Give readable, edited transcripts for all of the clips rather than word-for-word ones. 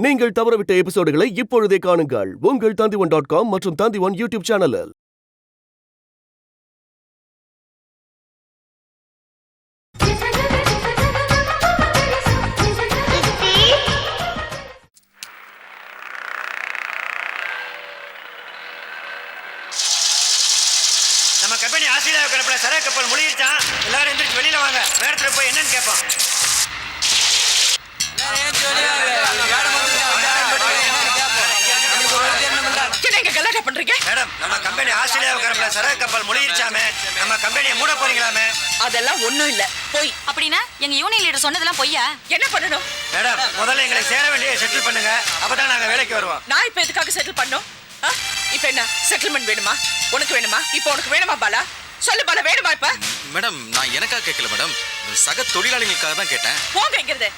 நீங்கள் தவறவிட்ட எபிசோடுகளை இப்பொழுதே காணுங்கள் உங்கள் Tandivan.com மற்றும் Tandivan யூடியூப் சேனலில். நம்ம கம்பெனி ஆஸ்திரேலியா கலப்பட சரக்கு கப்பல் முழுகிருச்சான். எல்லாரும் எந்திரிச்சு வெளியில வாங்க. நேரத்துல போய் என்னன்னு கேட்போம். மேடம், நம்ம கம்பெனி ஆஸ்திரேலியா கலப்பட சரக்கு கப்பல் முழுகிருச்சாமே. நம்ம கம்பெனியை மூட போறீங்களாமே? அதெல்லாம் ஒண்ணும் இல்ல, போய். அப்படின்னா எங்க யூனியன் லீடர் சொன்னதெல்லாம் பொய்யா? என்ன பண்ணணும்? மேடம், முதல்ல எங்களை சேர வேண்டிய செட்டில் பண்ணுங்க. அப்பதான் நாங்க வேலைக்கு வருவோம். நான் இப்ப எதுக்காக செட்டில் பண்ணோம்? இப்ப என்ன செட்டில்மெண்ட் வேணுமா? உனக்கு வேணுமா? இப்ப உனக்கு வேணுமா பாலா? சொல்லு பாலா, வேணுமா இப்ப? மேடம், நான் எனக்காக கேட்கல மேடம், சக தொழிலாளிகளுக்காக தான் கேட்டேன். போங்க இங்கிருந்து.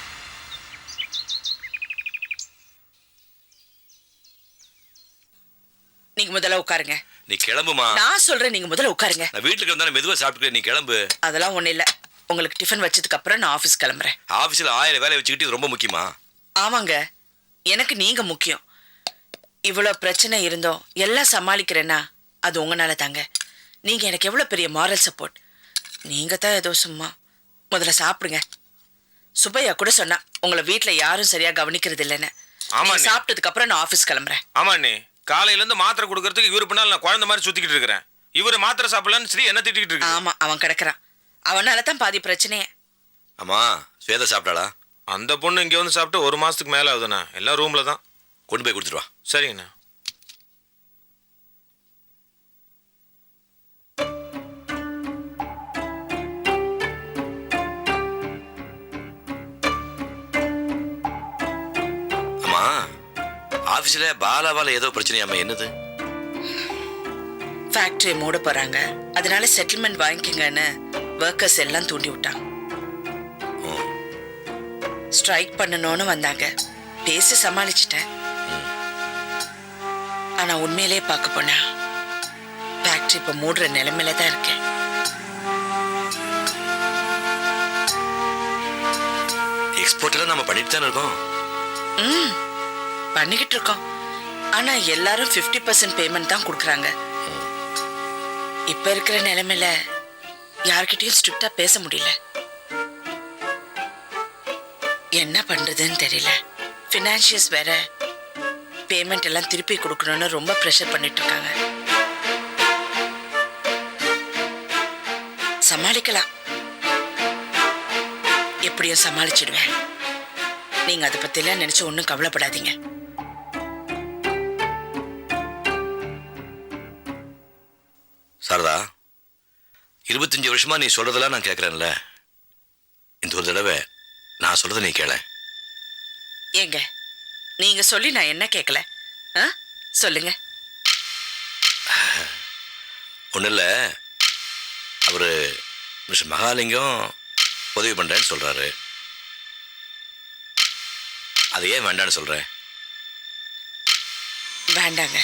நீங்க முதல்ல உட்காருங்க. நீ கிளம்புமா. நான் சொல்றேன், நீங்க முதல்ல உட்காருங்க. நான் வீட்டுக்கு வந்தா மெதுவா சாப்பிட்டுக்க, நீ கிளம்பு. அதெல்லாம் ஒண்ணு இல்ல, உங்களுக்கு டிஃபன் வச்சதுக்கு அப்புறம் நான் ஆபீஸ் கிளம்புறேன். ஆபீஸ்ல 1000 வேலை வச்சுக்கிட்டு இது ரொம்ப முக்கியமா? ஆமாங்க, எனக்கு நீங்க முக்கியம். இவ்வளவு பிரச்சனை இருந்தோம் எல்லாம் சமாளிக்கிறேன்னா அது உங்களால தாங்க. நீங்க எனக்கு எவ்வளவு பெரிய மாரல் சப்போர்ட். நீங்க தான் ஏதோ சும்மா. முதல்ல சாப்பிடுங்க. சுப்பையா கூட சொன்னா உங்களை வீட்டுல யாரும் சரியா கவனிக்கிறது இல்லைன்னு. சாப்பிட்டதுக்கு அப்புறம் நான் ஆபீஸ் கிளம்புறேன். ஆமா அண்ணே, காலையில இருந்து மாத்திரை கொடுக்கறதுக்கு இவரு பின்னால் நான் குழந்தை மாதிரி சுத்திக்கிட்டு இருக்கிறேன். இவரு மாத்திரை சாப்பிடலன்னு சரி என்ன திட்டிக்கிட்டு இருக்கு. ஆமா, அவன் கிடக்குறான். அவனால தான் பாதி பிரச்சனையே. ஆமா, ஸ்வேதா சாப்பிட்டாளா? அந்த பொண்ணு இங்க வந்து சாப்பிட்டு 1 மாசத்துக்கு மேல ஆகுதுண்ணா. எல்லாம் ரூம்ல தான். கொண்டு போய் கொடுத்துட்டு வா. சரிங்கண்ணா. ஆமா, ஆபீஸ்ல பாலாவால ஏதோ பிரச்சனையாம, என்னது? ஃபேக்டரி மூட போறாங்க, அதனால செட்டில்மெண்ட் வாங்கிக்கங்கன்னு ஒர்க்கர்ஸ் எல்லாம் தூண்டி விட்டாங்க. ஸ்ட்ரைக் பண்ணணும்னு வந்தாங்க. பேசி சமாளிச்சிட்டேன். ஆனா உண்மையிலே பார்க்க போனா ஃபேக்டரி இப்ப மூடுற நிலைமையில தான் இருக்கேன். எக்ஸ்போர்ட் எல்லாம் நம்ம பண்ணிட்டு தானே இருக்கோம். பண்ணிக்கிட்டு இருக்கோம். ஆனா எல்லாரும் 50% பேமெண்ட் தான் கொடுக்குறாங்க. இப்ப இருக்கிற நிலைமையில யார்கிட்டயும் ஸ்ட்ரிக்டா பேச முடியல. என்ன பண்றதுன்னு தெரியல. ஃபினான்ஷியல்ஸ் வேற பேமெண்ட் எல்லாம் திருப்பி கொடுக்கணும்னு ரொம்ப ப்ரெஷர் பண்ணிட்டு இருக்காங்க. சமாளிக்கலாம், எப்படியும் சமாளிச்சிடுவேன். நீங்க அதை பத்தி எல்லாம் நினைச்சு ஒன்னும் கவலைப்படாதீங்க. சாரதா, 25 வருஷமா நீ சொல்றதெல்லாம் நான் கேட்கறேன்ல, இந்த ஒரு தடவை நான் சொல்றதை நீ கேள. ஏங்க, நீங்க சொல்லி நான் என்ன கேட்கல? சொல்லுங்க. ஒன்றும் இல்லை, அவரு மிஸ்டர் மகாலிங்கம் உதவி பண்றேன்னு சொல்றாரு. அது ஏன் வேண்டான்னு சொல்றேன்? வேண்டாங்க.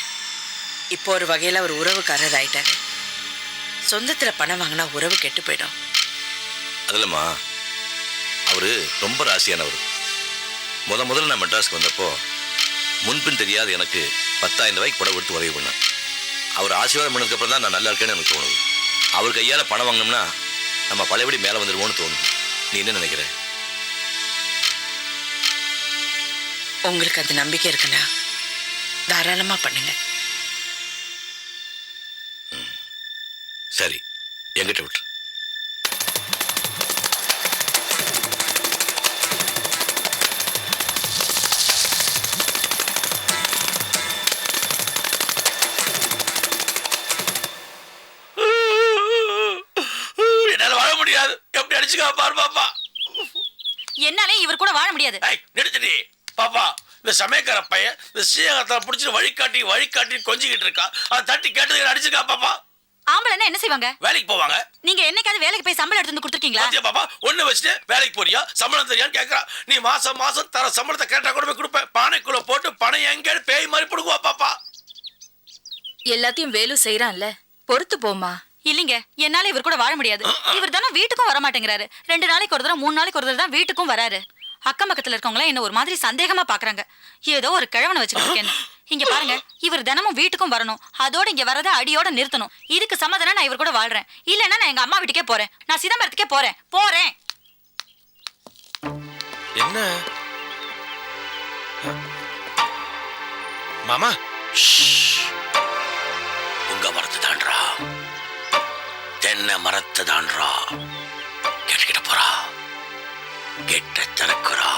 இப்போ ஒரு வகையில ஒரு உறவுக்காரர் ஆயிட்டாரு. சொந்தத்துல பணம் வாங்கினா உறவு கெட்டு போயிடும். அதுலம்மா, அவரு ரொம்ப ராசியானவர். முதல்ல நான் மெட்ராஸ்க்கு வந்தப்போ முன்பின் தெரியாது எனக்கு 10,000 ரூபாய்க்கு புடவை எடுத்து உதவி பண்ணேன். அவர் ஆசீர்வாதம் பண்ணதுக்கு அப்புறம் தான் நான் நல்லா இருக்கேன்னு எனக்கு தோணுது. அவர் கையால் பணம் வாங்கினோம்னா நம்ம பழையபடி மேலே வந்துடுவோம்னு தோணுது. நீ என்ன நினைக்கிற? உங்களுக்கு அந்த நம்பிக்கை இருக்குன்னா தாராளமா பண்ணுங்க. சரி, என்கிட்ட விட்டு. என்னால வாழ முடியாது. எப்படி அடிச்சுக்கா பாரு பாப்பா. என்னாலே இவர் கூட வாழ முடியாது. நிறுத்திடி பாப்பா. இந்த சமயக்கார பையன் இந்த சீயகத்தை பிடிச்சிட்டு வழிகாட்டி கொஞ்சிக்கிட்டு இருக்கா. அதை தட்டி கேட்டதுக்கு அடிச்சுக்கா பாப்பா. ஆம்பளைன்னா என்ன செய்வாங்க? வேலைக்கு போவாங்க. நீங்க என்னைக்காவது வேலைக்கு போய் சம்பளம் எடுத்து வந்து கொடுத்துருக்கீங்களா? பாப்பா, ஒண்ணு வச்சுட்டு வேலைக்கு போறியா, சம்பளம் தெரியான்னு கேட்கறா. நீ மாசம் தர சம்பளத்தை கேட்டா கூட போய் கொடுப்பேன். பானைக்குள்ள போட்டு பணம் எங்க பேய் மாதிரி பிடுங்குவா பாப்பா. எல்லாத்தையும் வேலு செய்யறான்ல, பொறுத்து போமா. இல்லைங்க, என்னால இவர் கூட வாழ முடியாது. இவர் தானே வீட்டுக்கும் வர மாட்டேங்கிறாரு. 2 நாளைக்கு ஒரு தடவை 3 நாளைக்கு ஒரு தடவை தான் வீட்டுக்கும் வராரு. அக்கம் பக்கத்துல இருக்கவங்க என்ன ஒரு மாதிரி சந்தேகமா பாக்குறாங்க. ஏதோ ஒரு கிழவனை வச்சுக்கிட்டு இங்க பாருங்க, இவர் தினமும் வீட்டுக்கும் வரணும், அதோட இங்க வரத அடியோட நிறுத்தணும். இதுக்கு சம்மதனா நான் இவர் கூட வாழ்றேன், இல்லன்னா நான் எங்க அம்மா வீட்டுக்கே போறேன், நான் சிதம்பரத்துக்கே போறேன். என்ன மாமா? உங்க மரத்து தான்றா, தென்னை மரத்து தான்றா. கேட்டுக்கிட்ட போறா, கெட்ட திறக்குறா,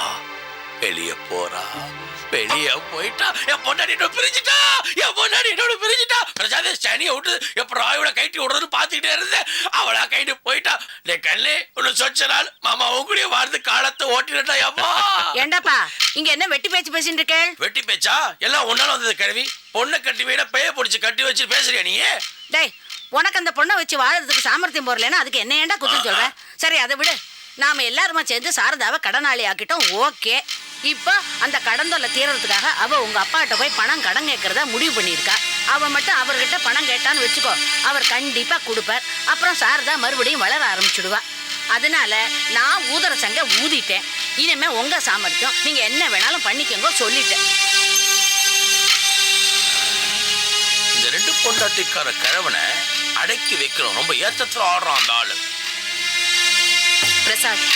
வெளிய போறா. வெளிய போயிட்டா என் பொண்டாடியோட பிரிஞ்சுட்டா, சனியை விட்டு எப்ப ராயோட கைட்டி விடுறதுன்னு பாத்துக்கிட்டே இருந்தேன். அவளா கைட்டு போயிட்டா. கல்லு உன்னை சொச்ச நாள் மாமா உங்களுடைய வாழ்ந்து காலத்தை ஓட்டினட்டா. அம்மா ஏண்டாப்பா இங்க என்ன வெட்டி பேச்சு பேசிட்டு இருக்க? வெட்டி பேச்சா? எல்லாம் ஒன்னால வந்தது கிழவி. பொண்ணை கட்டி வீட பேய பிடிச்சு கட்டி வச்சு பேசுறியா நீ? டேய், உனக்கு அந்த பொண்ணை வச்சு வாழறதுக்கு சாமர்த்தியம் போறலன்னா அதுக்கு என்ன ஏண்டா குத்தம் சொல்ற? சரி அதை விடு. நாம எல்லாருமா சேர்ந்து சாரதாவை கடனாளி ஆக்கிட்டோம், ஓகே. இப்போ அந்த கடன் தொல்லை தீர்றதுக்காக அவ உங்க அப்பாட்ட போய் பணம் கடன் கேட்கறதா முடிவு பண்ணியிருக்கா. அவ மட்டும் அவர்கிட்ட பணம் கேட்டான்னு வச்சுக்கோ, அவர் கண்டிப்பா கொடுப்பார். அப்புறம் சாரதா மறுபடியும் வளர ஆரம்பிச்சுடுவா. அதனால நான் ஊதுற சங்க ஊதிட்டேன். இனிமே உங்க சாமர்த்தியம், நீங்க என்ன வேணாலும் பண்ணிக்கோங்க சொல்லிட்டேன். இந்த ரெண்டு பொண்டாட்டிக்கார கிழவனை அடக்கி வைக்கிறோம். ரொம்ப ஏத்தத்துல ஆடுறான் அந்த ஆளு. பிரசாத்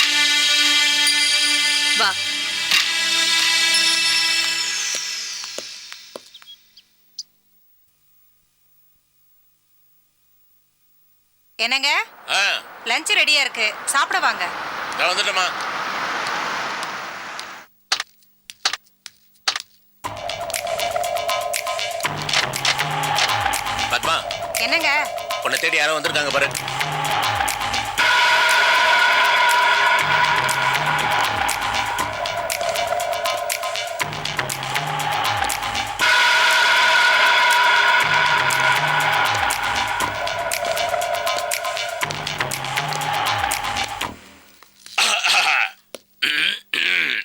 வா. என்னங்க, லஞ்ச் ரெடியா இருக்கு, சாப்பிட வாங்க. நான் வந்துட்டேமா. பத்மா, என்னங்க? உன்னை தேடி யாரோ வந்திருக்காங்க பாரு.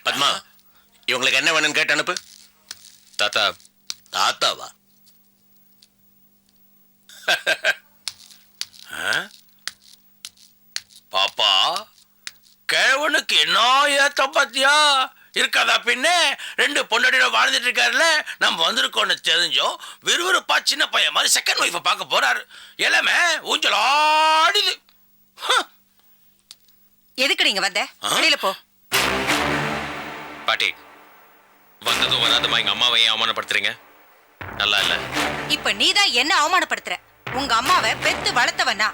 பத்மா, இவங்களுக்கு என்ன வேணும்னு கேட்டு அனுப்பு. தாத்தா. தாத்தாவா? பாப்பா, கிழவனுக்கு என்ன ஏத்தம் பாத்தியா? இருக்காதா பின்ன? ரெண்டு பொண்டாட்டியோட வாழ்ந்துட்டு இருக்காருல்ல, நம்ம வந்திருக்கோன்னு தெரிஞ்சோம் விறுவிறுப்பா சின்ன பையன் மாதிரி செகண்ட் ஒய்ஃபை பார்க்க போறாரு. எல்லாமே ஊஞ்சல் ஆடுது. எதுக்கு நீங்க வந்த? வெளியில போ. பாட்டி, வந்ததும் வராதமா எங்க அம்மாவை ஏன் அவமானப்படுத்துறீங்க? நல்லா இல்ல. இப்ப நீதான் என்ன அவமானப்படுத்துற. உங்க அம்மாவை பெத்து வளர்த்தவனா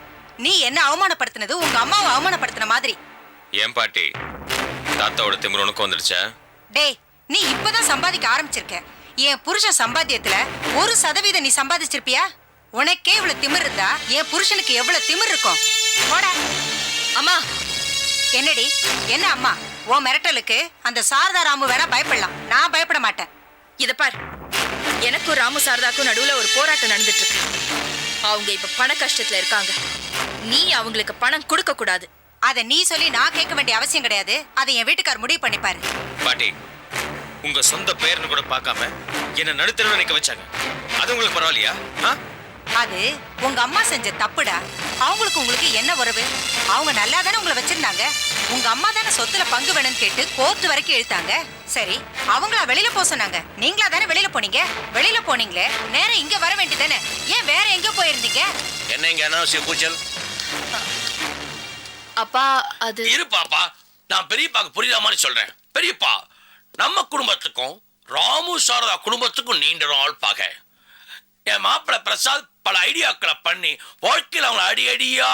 நீ என்ன அவமானப்படுத்தினது உங்க அம்மாவை அவமானப்படுத்தின மாதிரி. ஏன் பாட்டி, தாத்தாவோட திமிரு உனக்கு வந்துடுச்சா? டேய், நீ இப்பதான் சம்பாதிக்க ஆரம்பிச்சிருக்க. என் புருஷன் சம்பாத்தியத்துல 1% நீ சம்பாதிச்சிருப்பியா? உனக்கே இவ்வளவு திமிர் இருந்தா என் புருஷனுக்கு எவ்வளவு திமிர் இருக்கும்? போடா. அம்மா. என்னடி? என்ன அம்மா? உன் மிரட்டலுக்கு அந்த சாரதா ராமு வேணா பயப்படலாம், நான் பயப்பட மாட்டேன். இத பார், எனக்கும் ராமு சாரதாக்கும் நடுவுல ஒரு போராட்டம் நடந்துட்டு இருக்கு. அவங்க இப்ப பண கஷ்டத்துல இருக்காங்க. நீ அவங்களுக்கு பணம் கொடுக்க கூடாது. அதை நீ சொல்லி நான் கேட்க வேண்டிய அவசியம் கிடையாது. அதை என் வீட்டுக்கார் முடிவு பண்ணிப்பாரு. பாட்டி, உங்க சொந்த பெயர்னு கூட பார்க்காம என்ன நடுத்தரவு நிக்க வச்சாங்க. அது உங்களுக்கு பரவாயில்லையா? அது உங்க அம்மா செஞ்ச தப்புடா. அவங்களுக்கு உங்களுக்கு என்ன உறவு? அவங்க நல்லா தானே உங்களை வச்சிருந்தாங்க. உங்க அம்மா தானே சொத்துல பங்கு வேணும்னு கேட்டு கோர்ட்டு வரைக்கும் இழுத்தாங்க. சரி, அவங்களா வெளியில போக சொன்னாங்க, நீங்களா தானே வெளியில போனீங்க. வெளியில போனீங்களே, நேரம் இங்க வர வேண்டியதானே, ஏன் வேற எங்க போயிருந்தீங்க? என்ன இங்க அனாவசிய கூச்சல்? அப்பா, அது இரு பாப்பா, நான் பெரியப்பாக்கு புரியாத மாதிரி சொல்றேன். பெரியப்பா, நம்ம குடும்பத்துக்கும் ராமு சாரதா குடும்பத்துக்கும் நீண்ட நாள் பாக. என் மாப்பிள்ள பிரசாத் பல ஐடியாக்களை பண்ணி வாழ்க்கையில் அவங்க அடி அடியா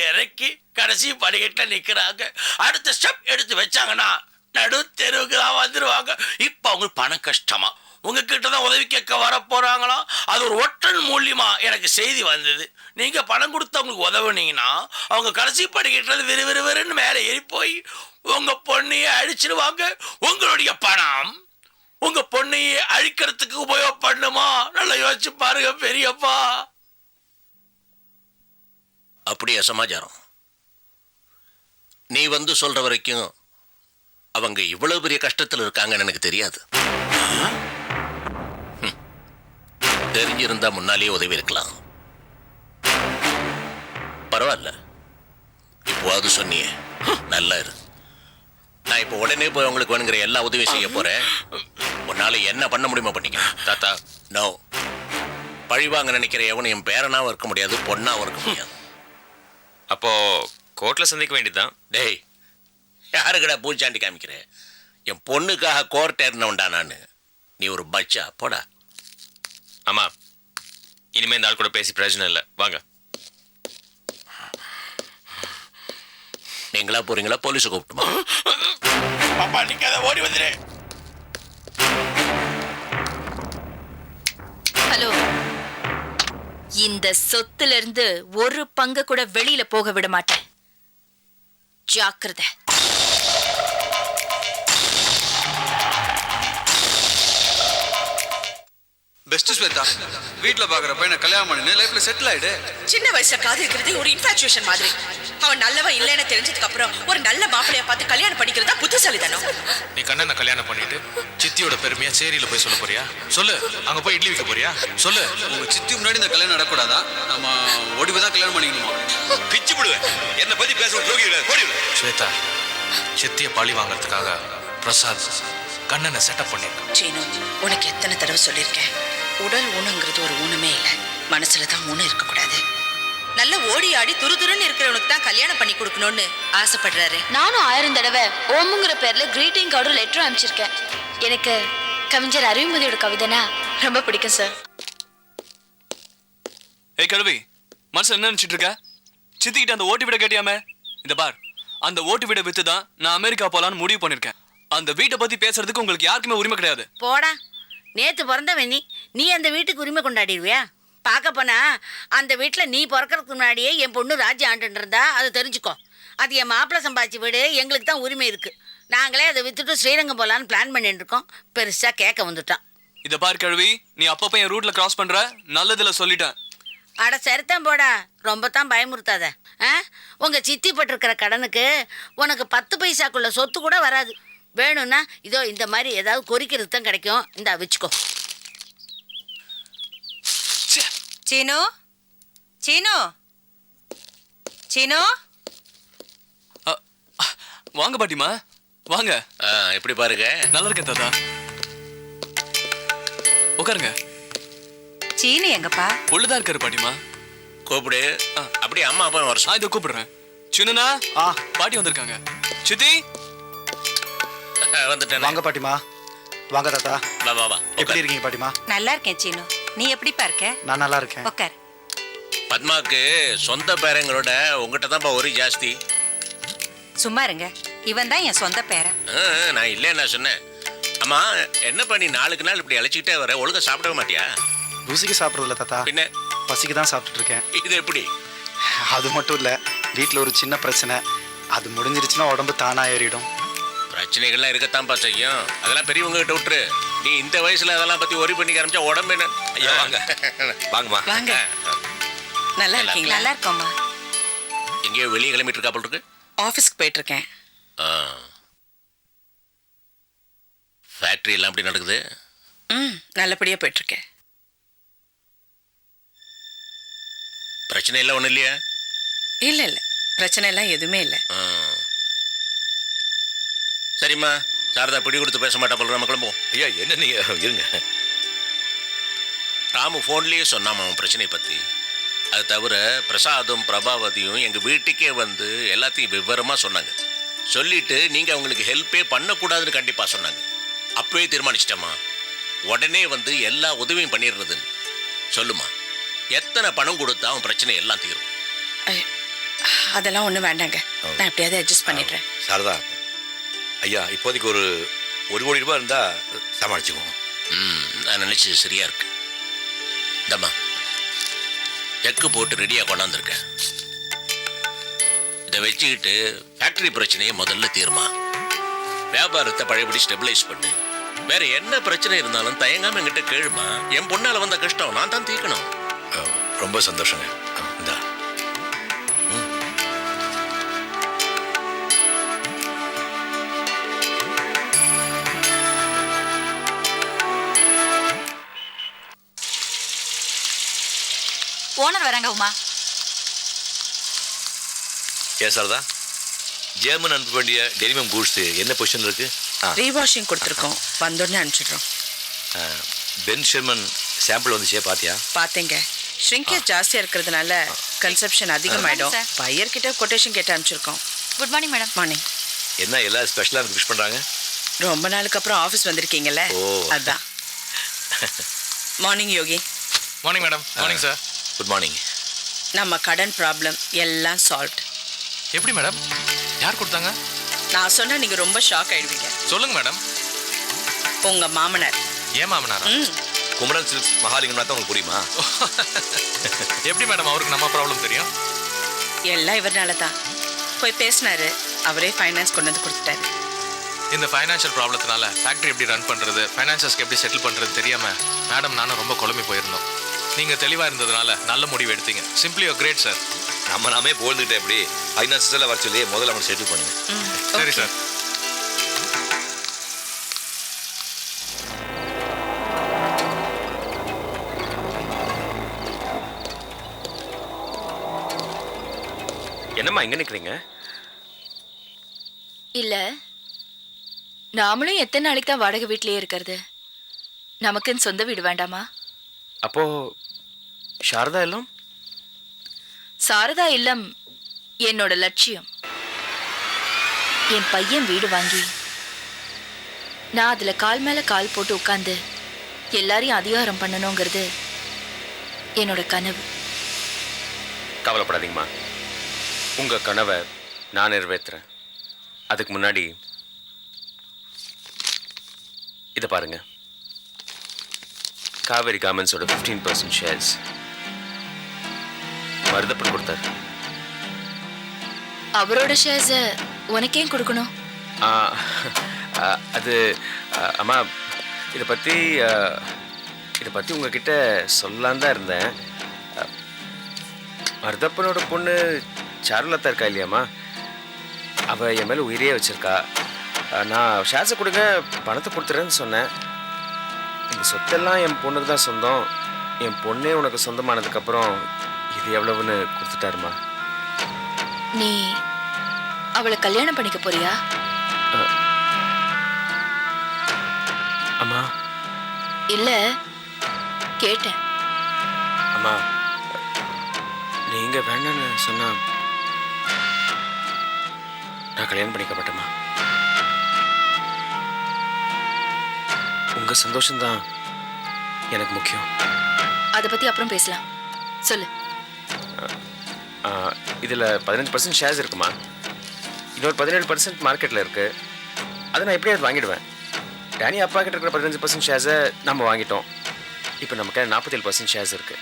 இறக்கி கடைசி படிக்கட்டுல நிக்கிறாங்க. அடுத்த ஸ்டெப் எடுத்து வச்சாங்கன்னா நடு தெருவுக்கு தான் வந்துருவாங்க. இப்ப அவங்களுக்கு பண கஷ்டமா உங்ககிட்ட தான் உதவி கேட்க வர போறாங்களாம். அது ஒரு ஒற்றன் மூலியமா எனக்கு செய்தி வந்தது. நீங்க பணம் கொடுத்து அவங்களுக்கு உதவுனீங்கன்னா அவங்க கடைசி படிக்கட்டுல விறுவிறுன்னு மேலே ஏறி போய் உங்க பொண்ணையே அழிச்சிடுவாங்க. உங்களுடைய பணம் உங்க பொண்ணையே அழிக்கிறதுக்கு உபயோகப்படணுமா? நல்லா யோசிச்சு பாருங்க பெரியப்பா. அப்படியே சமாச்சாரம். நீ வந்து சொல்ற வரைக்கும் அவங்க இவ்வளவு பெரிய கஷ்டத்தில் இருக்காங்கன்னு எனக்கு தெரியாது. தெரிஞ்சிருந்தா முன்னாலேயே உதவி இருக்கலாம். பரவாயில்ல, இப்போது சொன்னியே, நல்லா இரு. நான் இப்போ உடனே போய் உங்களுக்கு வேணுங்கிற எல்லா உதவியும் செய்ய போறேன். உன்னால என்ன பண்ண முடியுமோ பண்ணிக்க. தாத்தா நோ, பழிவாங்க நினைக்கிற எவனும் என் பேரனாவும் இருக்க முடியாது, பொண்ணாவும் இருக்க முடியாது. அப்போ கோர்ட்ல சந்திக்க வேண்டியதுதான். டேய், யாருக்கடா பூச்சாண்டி காமிக்கிற? என் பொண்ணுக்காக கோர்ட் ஏறினவன்டா நான். நீ ஒரு பச்சா போடா. ஆமா, இனிமே இந்த ஆள் கூட பேசி பிரயோஜனம் இல்லை. வாங்க. நீங்களா போறீங்களா? போலீஸை கூப்பிட்டுமா? பாப்பா நிக்காத, ஓடி வந்துரு. ஹலோ, இந்த சொத்துல இருந்து ஒரு பங்கு கூட வெளியில போக விட மாட்டேன். ஜாக்கிரதை. பெஸ்ட் ஸ்வேதா, வீட்ல பாக்குற பையனை கல்யாணம் பண்ணி லைஃப்ல செட்டில் ஆயிடு. சின்ன வயசுல காதலிக்கிறது ஒரு இன்ஃபாச்சுவேஷன் மாதிரி. அவன் நல்லவன் இல்லைன்னு தெரிஞ்சதுக்கு அப்புறம் ஒரு நல்ல மாப்பிளைய பார்த்து கல்யாணம் பண்ணிக்கிறதா புத்திசாலிதானம். நீ கண்ணனை கல்யாணம் பண்ணிட்டு சித்தியோட பெருமையா சேரியில போய் சொல்ல போறியா? சொல்லு. அங்க போய் இட்லி விற்க போறியா? சொல்லு. உங்க சித்தி முன்னாடி இந்த கல்யாணம் நடக்கூடாதா? நம்ம ஓடி போய் தான் கல்யாணம் பண்ணிக்கணுமா? பிச்சு போடுவேன். என்ன பத்தி பேசுற ஜோகி ஓடி. ஸ்வேதா, சித்திய பழி வாங்கறதுக்காக பிரசாத் கண்ணனை செட்டப் பண்ணிருக்கான். சீனு, உனக்கு எத்தனை தடவை சொல்லியிருக்கேன், உடல் ஊனங்கிறது ஒரு ஊனமே இல்லை, மனசுல தான் ஊனம் இருக்கக்கூடாது. நல்ல ஓடி ஆடி துருதுருன்னு இருக்கிறவனுக்கு தான் கல்யாணம் பண்ணி கொடுக்கணும்னு ஆசைப்படுறாரு. நானும் 1000 தடவை ஓமுங்கிற பேர்ல கிரீட்டிங் கார்டும் லெட்டரும் அனுப்பிச்சிருக்கேன். எனக்கு கவிஞர் அறிவுமதியோட கவிதைனா ரொம்ப பிடிக்கும் சார். ஏய் கழுவி, மனசுல என்ன நினைச்சிட்டு இருக்க? சித்திக்கிட்ட அந்த ஓட்டு வீட கேட்டியாமே? இந்த பார், அந்த ஓட்டு வீட வித்து தான் நான் அமெரிக்கா போலான்னு முடிவு பண்ணிருக்கேன். அந்த வீட்டை பத்தி பேசுறதுக்கு உங்களுக்கு யாருக்குமே உரிமை கிடையாது. போடா, நேத்து பிறந்தவன் நீ அந்த வீட்டுக்கு உரிமை கொண்டாடிடுவியா? பார்க்க போனா அந்த வீட்டில் நீ பிறக்கிறதுக்கு முன்னாடியே என் பொண்ணு ராஜ்யம் ஆண்டுன்னு இருந்தா அதை தெரிஞ்சுக்கோ. அது என் மாப்பிள்ளை சம்பாதிச்சு வீடு, எங்களுக்கு தான் உரிமை இருக்கு. நாங்களே அதை வித்துட்டு ஸ்ரீரங்கம் போலான்னு பிளான் பண்ணிட்டு இருக்கோம். பெருசா கேட்க வந்துட்டான். இத பார் கழுவி, நீ அப்பப்ப என் ரூட்ல கிராஸ் பண்ற, நல்லதுல சொல்லிட்டேன். அட சரித்தான் போடா, ரொம்ப தான் பயமுறுத்தாத. உங்க சித்தி பட்டிருக்கிற கடனுக்கு உனக்கு 10 பைசாக்குள்ள சொத்து கூட வராது. வேணும்னா இதோ இந்த மாதிரி ஏதாவது கொறிக்கிறது தான் கிடைக்கும். இந்த வச்சுக்கோ. சீனு, சீனு, சீனு, வாங்க பாட்டிமா, வாங்க. எப்படி பாருங்க? நல்லா இருக்கேன் தாத்தா. உட்காருங்க. சீனு எங்கப்பா? உள்ளதா இருக்காரு பாட்டிமா. கூப்பிடு. அப்படியே அம்மா அப்பா வர இதை கூப்பிடுறேன். சின்னனா, பாட்டி வந்திருக்காங்க. சித்தி வந்துட்டேன். வாங்க பாட்டிமா. வாங்க தாத்தா. வா வா வா. எப்படி இருக்கீங்க பாட்டிமா? நல்லா இருக்கேன் சீனு. நீ எப்படிப்பா இருக்க? நான் நல்லா இருக்கேன். உட்கார். பத்மாவுக்கு சொந்த பேரங்களோட உங்ககிட்ட தான்ப்பா ஒரு ஜாஸ்தி. சும்மா இருங்க, இவன் தான் என் சொந்த பேரன். நான் இல்லைன்னு நான் சொன்னேன். அம்மா, என்னப்பா நீ 4 நாள் இப்படி அழைச்சிக்கிட்டே வர, ஒழுங்கா சாப்பிடவே மாட்டியா? ருசிக்கு சாப்பிட்றதில்ல தாத்தா, பின்ன பசிக்கு தான் சாப்பிட்டுட்டு இருக்கேன். இது எப்படி? அது மட்டும் இல்லை, வீட்டில் ஒரு சின்ன பிரச்சனை. அது முடிஞ்சிருச்சுன்னா உடம்பு தானா ஏறிடும். பிரச்சனைகள்லாம் இருக்கத்தான்ப்பா செய்யும். அதெல்லாம் பெரியவங்க கிட்ட விட்டுரு. நீ இந்த வயசுல அதெல்லாம் பத்தி ஒரி பண்ணி ஆரம்பிச்சா உடம்பு என்ன? ஐயா வாங்க. வாங்கம்மா. வாங்க. நல்லா இருக்கீங்களா? நல்லா இருக்கோம்மா. எங்கேயோ வெளியே கிளம்பிட்டு இருக்கா போல் இருக்கு. ஆஃபீஸ்க்கு போயிட்டு இருக்கேன். ஃபேக்டரி எல்லாம் எப்படி நடக்குது? நல்லபடியா போயிட்டு இருக்கேன். பிரச்சனை எல்லாம் ஒன்றும் இல்லையா? இல்ல பிரச்சனை எல்லாம் எதுவுமே இல்லை. சரிம்மா, சாரதா பிடி கொடுத்து பேச மாட்டா போல, நம்ம கிளம்புவோம். ஐயா என்ன நீங்க இருங்க. ராமு ஃபோன்லேயே சொன்னாமா அவன் பிரச்சனையை பற்றி. அது தவிர பிரசாதும் பிரபாவதியும் எங்கள் வீட்டுக்கே வந்து எல்லாத்தையும் விவரமாக சொன்னாங்க. சொல்லிட்டு நீங்கள் அவங்களுக்கு ஹெல்ப்பே பண்ணக்கூடாதுன்னு கண்டிப்பாக சொன்னாங்க. அப்பவே தீர்மானிச்சிட்டம்மா, உடனே வந்து எல்லா உதவியும் பண்ணிடுறதுன்னு. சொல்லுமா, எத்தனை பணம் கொடுத்தா அவன் பிரச்சனை எல்லாம் தீரும்? அதெல்லாம் ஒன்றும் வேண்டாங்க, நான் எப்படியாவது அட்ஜஸ்ட் பண்ணிடுறேன். சாரதா, ஐயா இப்போதைக்கு ஒரு 1 கோடி ரூபாய் இருந்தா சமாளிச்சுக்குவோம். நான் நினைச்சது சரியா இருக்கு. இந்தம்மா, செக்கு போட்டு ரெடியாக கொண்டாந்துருக்கேன். இதை வச்சுக்கிட்டு ஃபேக்டரி பிரச்சனையை முதல்ல தீர்மா, வியாபாரத்தை பழையபடி ஸ்டெபிலைஸ் பண்ணு. வேற என்ன பிரச்சனை இருந்தாலும் தயங்காம என்கிட்ட கேளுமா. என் பொண்ணால வந்த கஷ்டம் நான் தான் தீர்க்கணும். ரொம்ப சந்தோஷங்க. இந்தா. ஓனர் வராங்க உமா. சாரதா, ஜெர்மன் அனுப்ப வேண்டிய டெலிமம் கூட்ஸ் என்ன பொசிஷன்ல இருக்கு? ரீவாஷிங் கொடுத்துருக்கோம், வந்தோடனே அனுப்பிச்சிடுறோம். பென் ஷெர்மன் சாம்பிள் வந்துச்சே பாத்தியா? பார்த்தேங்க. ஷ்ரிங்கேஜ் ஜாஸ்தியா இருக்கிறதுனால கன்சப்ஷன் அதிகமாயிடும். பையர் கிட்ட கொட்டேஷன் கேட்டு அனுப்பிச்சிருக்கோம். Good morning madam. மார்னிங். என்ன எல்லாம் ஸ்பெஷலா விஷ் பண்றாங்க? ரொம்ப நாளுக்கு அப்புறம் ஆஃபீஸ் வந்திருக்கீங்கல்ல, அதான். Morning Yogi. Morning madam. Morning sir. Good morning. நம்ம கடன் ப்ராப்ளம் எல்லாம் சால்வ். எப்படி மேடம்? யார் கொடுத்தாங்க? நான் சொன்னா நீங்க ரொம்ப ஷாக் ஆயிடுவீங்க. சொல்லுங்க மேடம். உங்க மாமனார். ஏன் மாமனாரா? குமரன் சில்க்ஸ் மகாலிங்கம் தான் உங்களுக்கு புரியுமா? எப்படி மேடம் அவருக்கு நம்ம ப்ராப்ளம் தெரியும்? எல்லாம் இவர்னால தான். போய் பேசினாரு, அவரே ஃபைனான்ஸ் கொண்டு வந்து கொடுத்துட்டாரு. இந்த ஃபைனான்ஷியல் ப்ராப்ளத்தினால ஃபேக்ட்ரி எப்படி ரன் பண்ணுறது, ஃபைனான்சஸ்க்கு எப்படி செட்டில் பண்ணுறது தெரியாமல் மேடம் நானும் ரொம்ப குழம்பி போயிருந்தோம். நீங்கள் தெளிவாக இருந்ததுனால நல்ல முடிவு எடுத்தீங்க. Simply you great sir. நம்ம நாமே போந்துட்டே எப்படி ஃபைனான்சஸ் எல்லாம் வர சொல்லி முதல்ல நம்ம செட்டில் பண்ணுங்க. சரி சார். என்னம்மா எங்க நிக்கிறீங்க? இல்ல, நாமளும் எத்தனை நாளைக்கு தான் வாடகை வீட்லயே இருக்கிறது? நமக்குன்னு சொந்த வீடு வேண்டாமா? அப்போ சாரதா இல்லம்? சாரதா இல்லம் என்னோட லட்சியம். என் பையன் வீடு வாங்கி நான் அதுல கால் மேல கால் போட்டு உட்கார்ந்து எல்லாரையும் அதிகாரம் பண்ணணுங்கிறது என்னோட கனவு. கவலைப்படாதீங்கம்மா, உங்க கனவை நான் நிறைவேற்றுறேன். அதுக்கு முன்னாடி இதை பாருங்க. காவேரி கார்மெண்ட்ஸோட 15% ஷேர்ஸ் மருதப்பன் கொடுத்தாரு. அவரோட ஷேர்ஸை உனக்கே கொடுக்கணும்? அது அம்மா, இதை பற்றி உங்ககிட்ட சொல்லலான் தான் இருந்தேன். மருதப்பனோட பொண்ணு சாருலதா இருக்கா இல்லையாம்மா, அவள் என் மேலே உயிரே வச்சிருக்கா. நான் ஷேர்ஸை கொடுங்க, பணத்தை கொடுத்துறேன்னு சொன்னேன். இந்த சொத்தெல்லாம் என் பொண்ணுக்கு தான் சொந்தம். என் பொண்ணே உனக்கு சொந்தமானதுக்கப்புறம் இது எவ்வளவுன்னு கொடுத்துட்டாருமா. நீ அவளை கல்யாணம் பண்ணிக்க போறியா? அம்மா இல்ல, கேட்டேன். அம்மா, நீங்க வேண்டான்னு சொன்னா நான் கல்யாணம் பண்ணிக்கப்பட்டேம்மா. உங்க சந்தோஷம்தான் எனக்கு முக்கியம். அதை பத்தி அப்புறம் பேசலாம், சொல்லு. இதில் 15% ஷேர்ஸ் இருக்குமா, இன்னொரு 17% மார்க்கெட்டில் இருக்கு. அதை நான் எப்படியாவது வாங்கிடுவேன். டேனி அப்பா கிட்ட இருக்கிற 15% ஷேர்ஸை நம்ம வாங்கிட்டோம். இப்போ நமக்கு 47% ஷேர்ஸ் இருக்கு.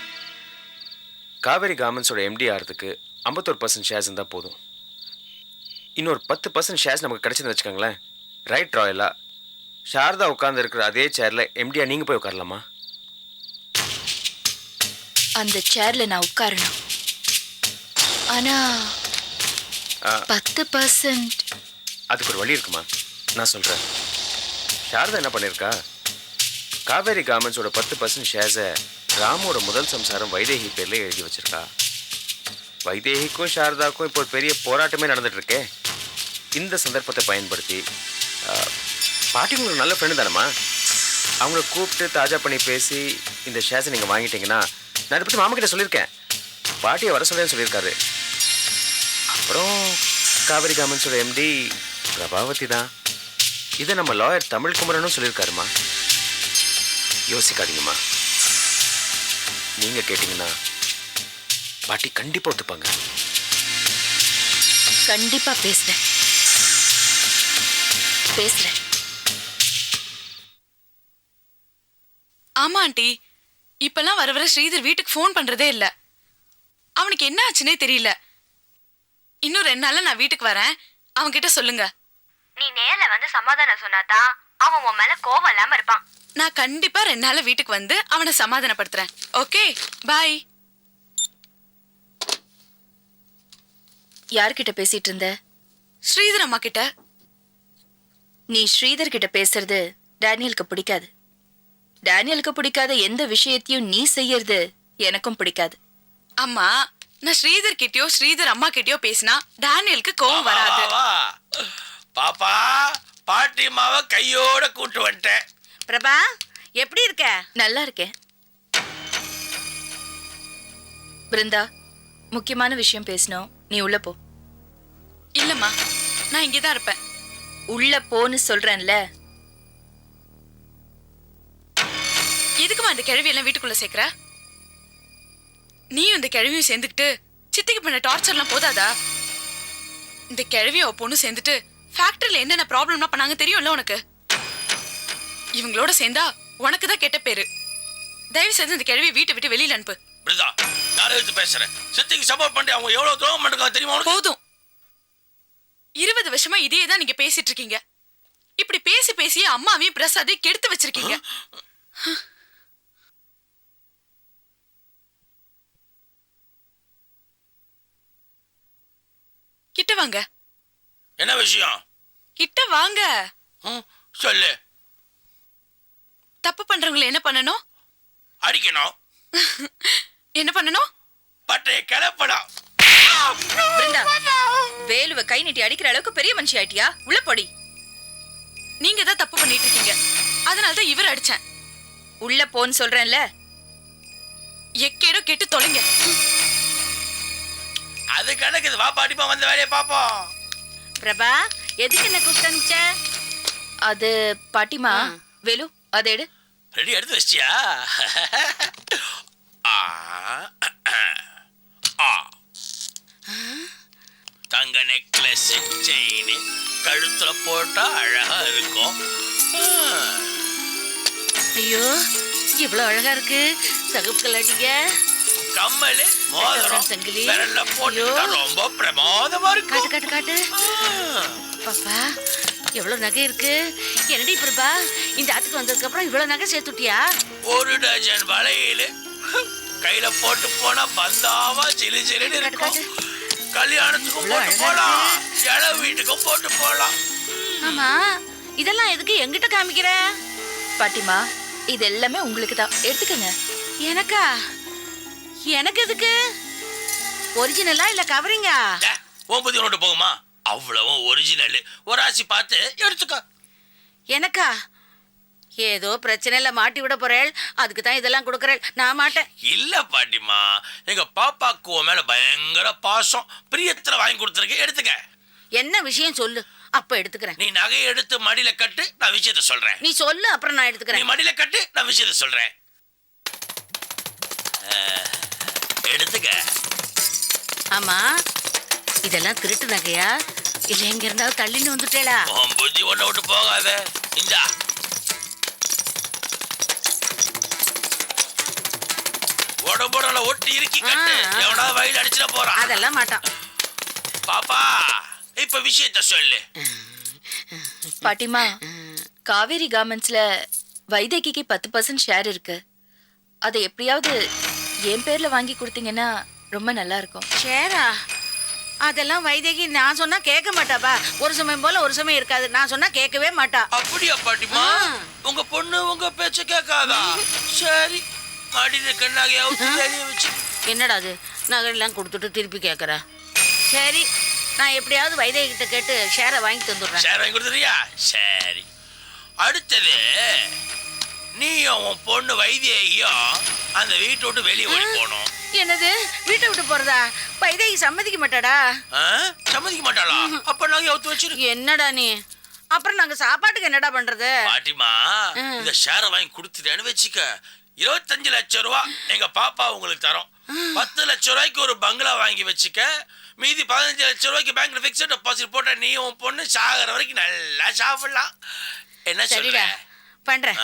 காவேரி கார்மெண்ட்ஸோட எம்டி ஆகிறதுக்கு 51% ஷேர்ஸ் இருந்தால் போதும். இன்னொரு 10% ஷேர்ஸ் நமக்கு கிடைச்சதுன்னு வச்சுக்கோங்களேன். ரைட் ராயலா சாரதா உட்கார்ந்து இருக்கிற அதே சேர்ல எம்டியா நீங்க போய் உட்காரலாமா? அந்த சேர்ல நான் உட்காரணும். ஆனா 10% அதுக்கு ஒரு வழி இருக்குமா? நான் சொல்றேன். சாரதா என்ன பண்ணிருக்கா, காவேரி கார்மெண்ட்ஸோட 10% ஷேர்ஸை ராமோட முதல் சம்சாரம் வைதேகி பேர்ல எழுதி வச்சிருக்கா. வைதேகிக்கும் சாரதாக்கும் இப்போ ஒரு பெரிய போராட்டமே நடந்துட்டு இருக்கே. இந்த சந்தர்ப்பத்தை பயன்படுத்தி, பாட்டி உங்களுக்கு நல்ல ஃப்ரெண்டு தானம்மா, அவங்கள கூப்பிட்டு தாஜா பண்ணி பேசி இந்த ஷேர்ஸை நீங்கள் வாங்கிட்டீங்கன்னா, நான் இதை பற்றி மாமா கிட்ட சொல்லியிருக்கேன், பாட்டியை வர சொல்லேன்னு சொல்லியிருக்காரு. அப்புறம் காவேரி கார்மெண்ட்ஸோட எம்டி பிரபாவதி தான். இதை நம்ம லாயர் தமிழ் குமரனும் சொல்லியிருக்காருமா. யோசிக்காதீங்கம்மா, நீங்கள் கேட்டிங்கன்னா பாட்டி கண்டிப்பாக ஒத்துப்பாங்க. கண்டிப்பா பேசுறேன். ஆமா ஆண்டி, இப்பெல்லாம் வர வர ஸ்ரீதர் வீட்டுக்கு ஃபோன் பண்றதே இல்ல. அவனுக்கு என்ன ஆச்சுன்னே தெரியல. இன்னும் 2 நாள்ல நான் வீட்டுக்கு வரேன், அவன் கிட்ட சொல்லுங்க. நீ நேர்ல வந்து சமாதானம் சொன்னாதான் அவன் உன் மேல கோவம் இல்லாம இருப்பான். நான் கண்டிப்பா 2 நாள்ல வீட்டுக்கு வந்து அவனை சமாதானப்படுத்துறேன். ஓகே, பாய். யார்கிட்ட பேசிட்டு இருந்த? ஸ்ரீதர் அம்மா கிட்ட. நீ ஸ்ரீதர் கிட்ட பேசுறது டேனியலுக்கு பிடிக்காது. டேனியலுக்கு பிடிக்காத எந்த விஷயத்தையும் நீ செய்யறது எனக்கும் பிடிக்காது. அம்மா, நான் ஸ்ரீதர் கிட்டயோ ஸ்ரீதர் அம்மா கிட்டயோ பேசினா டேனியலுக்கு கோவம் வராது. பாப்பா பாட்டிமாவை கையோட கூட்டு வந்துட்டேன். பிரபா எப்படி இருக்க? நல்லா இருக்கேன். பிருந்தா, முக்கியமான விஷயம் பேசணும். நீ உள்ள போ. இல்லம்மா, நான் இங்கதான் இருப்பேன். உள்ள போன்னு சொல்றேன்ல. எதுக்குமா இந்த கிழவி எல்லாம் வீட்டுக்குள்ள சேர்க்கிற? நீயும் இந்த கிழவியும் சேர்ந்துக்கிட்டு சித்திக்கு பண்ண டார்ச்சர்லாம் போதாதா? இந்த கிழவியும் அவ பொண்ணு சேர்ந்துட்டு ஃபேக்டரியில என்னென்ன ப்ராப்ளம்லாம் பண்ணாங்க தெரியும்ல உனக்கு. இவங்களோட சேர்ந்தா உனக்கு தான் கெட்ட பேரு. தயவு செய்து இந்த கிழவியை வீட்டை விட்டு வெளியில அனுப்பு. பிருந்தா, நான் எடுத்து பேசுறேன். சித்திக்கு சப்போர்ட் பண்ணி அவங்க எவ்வளவு துரோகம் பண்ணிருக்காங்க தெரியுமா உனக்கு? போதும். 20 வருஷமா இதே தான் நீங்க பேசிட்டு இருக்கீங்க. இப்படி பேசி பேசி அம்மாவையும் பிரசாதையும் கெடுத்து வச்சிருக்கீங்க. கிட்ட வாங்க. என்ன விஷயம்? கிட்ட வாங்க. சொல்லு. தப்பு பண்றவங்களை என்ன பண்ணணும்? அடிக்கணும். என்ன பண்ணணும்? பட்டைய கிளப்பணும். பிருந்தா, வேலுவை கை நீட்டி அடிக்கிற அளவுக்கு பெரிய மனுஷி ஆயிட்டியா? உள்ள போடி. நீங்க தான் தப்பு பண்ணிட்டு இருக்கீங்க. அதனால தான் இவர் அடிச்சேன். உள்ள போன்னு சொல்றேன்ல. எக்கேடோ கேட்டு தொலைங்க. அது கணக்குது. வா பாட்டிமா, வந்த வேலையை பாப்போம். பிரபா எதுக்கு என்ன கூப்பிட்ட? அது பாட்டிமா. வேலு, அதை எடு. ரெடி, எடுத்து வச்சியா? தங்க நெக்லஸ் செயின் கழுத்துல போட்டா அழகா இருக்கும். ஐயோ இவ்வளவு அழகா இருக்கு. சகப்பு கலாட்டிக்க கம்மல் மோதிரம் சங்கிலி விரல்ல போட்டுட்டா ரொம்ப பிரமாதமா இருக்கு. காட்டு காட்டு காட்டு. பாப்பா எவ்வளவு நகை இருக்கு. என்னடி பிரபா, இந்த ஆத்துக்கு வந்ததுக்கு அப்புறம் இவ்வளவு நகை சேர்த்துட்டியா? 1 டஜன் வளையல் கையில போட்டு போனா பந்தாவா சிலு சிலுன்னு இருக்கும். கல்யாணத்துக்கும் போட்டு போலாம், இளவு வீட்டுக்கும் போட்டு போலாம். ஆமா, இதெல்லாம் எதுக்கு எங்கிட்ட காமிக்கிற? பாட்டிமா, இது எல்லாமே உங்களுக்கு தான், எடுத்துக்கங்க. எனக்கா? எனக்கு எதுக்கு? ஒரிஜினலா இல்ல கவரிங்கா? ஒன்பது நோட்டு போகுமா? அவ்வளவும் ஒரிஜினல். ஒரு ஆசி பார்த்து எடுத்துக்க. எனக்கா? ஏதோ பிரச்சனையில மாட்டி விட போறேள், அதுக்கு தான் இதெல்லாம் கொடுக்கறேள். நான் மாட்டேன். இல்ல பாட்டிமா, எங்க பாப்பாக்கு உன் மேல பயங்கர பாசம், பிரியத்துல வாங்கி கொடுத்துருக்க, எடுத்துக்க. என்ன விஷயம் சொல்லு, அப்ப எடுத்துக்கிறேன். நீ நகையை எடுத்து மடியில கட்டு, நான் விஷயத்த சொல்றேன். நீ சொல்லு, அப்புறம் நான் எடுத்துக்கிறேன். நீ மடியில கட்டு, நான் விஷயத்த சொல்றேன். எடுத்துக்க. ஆமா, இதெல்லாம் திருட்டு நகையா இல்ல எங்க இருந்தாலும் தள்ளின்னு வந்துட்டேளா? உன் புத்தி ஒன்ன விட்டு போகாத. இந்தா. உடம்புல ஒட்டி இருக்கி கட்டு, எவனாவது வயல் அடிச்சுட போறான். அதெல்லாம் மாட்டான். பாப்பா, இப்ப விஷயத்த சொல்லு. பாட்டிமா, காவேரி கார்மெண்ட்ஸ்ல வைதேகிக்கு 10% ஷேர் இருக்கு. அதை எப்படியாவது என் பேர்ல வாங்கி கொடுத்தீங்கன்னா ரொம்ப நல்லா இருக்கும். ஷேரா? அதெல்லாம் வைதேகி நான் சொன்னா கேட்க மாட்டாப்பா. ஒரு சமயம் போல ஒரு சமயம் இருக்காது. நான் சொன்னா கேட்கவே மாட்டா. அப்படியா பாட்டிமா? உங்க பொண்ணு உங்க பேச்ச கேட்காதா? சரி, மடியில கண்ணாகையாவது வெளியே வச்சு. என்னடா அது, நகையெல்லாம் கொடுத்துட்டு திருப்பி கேட்கற? சரி, நான் எப்படியாவது வைதேகி கிட்ட கேட்டு ஷேரை வாங்கி தந்துடுறேன். ஷேர் வாங்கி கொடுத்துறியா? சரி. அடுத்தது, நீயும் உன் பொண்ணு வைதேகியும் அந்த வீட்டை விட்டு வெளியே ஓடி போகணும். என்னது, வீட்டை விட்டு போறதா? வைதேகி சம்மதிக்க மாட்டாடா. சம்மதிக்க மாட்டாளா? அப்ப நாங்க அவுத்து வச்சிரு. என்னடா நீ, அப்புறம் நாங்க சாப்பாட்டுக்கு என்னடா பண்றது? பாட்டிமா, இந்த ஷேரை வாங்கி கொடுத்துட்டேன்னு வச்சுக்க, 25 லட்சம் ரூபா எங்க பாப்பா உங்களுக்கு தரோம். 10 லட்சம் ரூபாய்க்கு ஒரு பங்களா வாங்கி வச்சுக்க, மீதி 15 லட்சம் ரூபாய்க்கு பேங்க்ல பிக்ஸட் டெபாசிட் போட்ட நீ உன் பொண்ணு சாகர வரைக்கும் நல்லா சாப்பிடலாம். என்ன சொல்ற? பண்றேன்.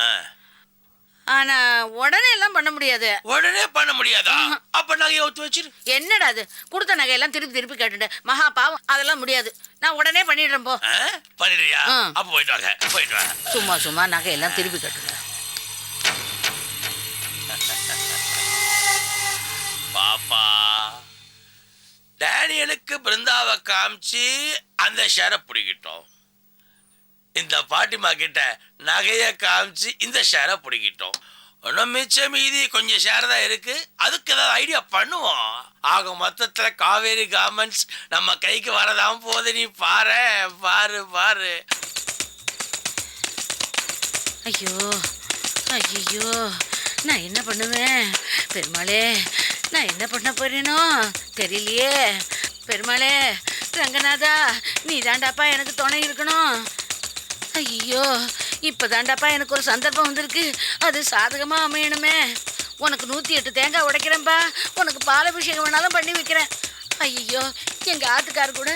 ஆனா உடனே எல்லாம் பண்ண முடியாது. உடனே பண்ண முடியாதா? அப்ப நகையை ஒத்து வச்சிரு. என்னடா அது, கொடுத்த நகையெல்லாம் திருப்பி திருப்பி கேட்டுட்டு மகா பாவம். அதெல்லாம் முடியாது, நான் உடனே பண்ணிடுறேன். போ. பண்ணிடுறியா? அப்ப போயிட்டு வாங்க, போயிட்டு வாங்க. சும்மா சும்மா நகையெல்லாம் திருப்பி கட்டுங்க. பாப்பா, டேனியலுக்கு பிருந்தாவை காமிச்சு அந்த ஷேரை பிடிக்கிட்டோம். இந்த பாட்டிமா கிட்ட நகைய காமிச்சு இந்த ஷேரை பிடிக்கிட்டோம். இன்னும் மிச்சம் மீதி கொஞ்சம் ஷேர் தான் இருக்கு. அதுக்கு ஏதாவது ஐடியா பண்ணுவோம். ஆக மொத்தத்துல காவேரி கார்மெண்ட்ஸ் நம்ம கைக்கு வரதான் போது. நீ பாரு பாரு பாரு. ஐயோ ஐயோ, நான் என்ன பண்ணுவேன் பெருமாளே? நான் என்ன பண்ண போறேனோ தெரியலையே. பெருமாளே, ரங்கநாதா, நீ தாண்டாப்பா எனக்கு துணை இருக்கணும். ஐயோ, இப்போ தாண்டாப்பா எனக்கு ஒரு சந்தர்ப்பம் வந்திருக்கு, அது சாதகமாக அமையணுமே. உனக்கு 108 தேங்காய் உடைக்கிறேன்ப்பா, உனக்கு பாலாபிஷேகம் வேணாலும் பண்ணி வைக்கிறேன். ஐயோ, எங்கள் ஆத்துக்கார் கூட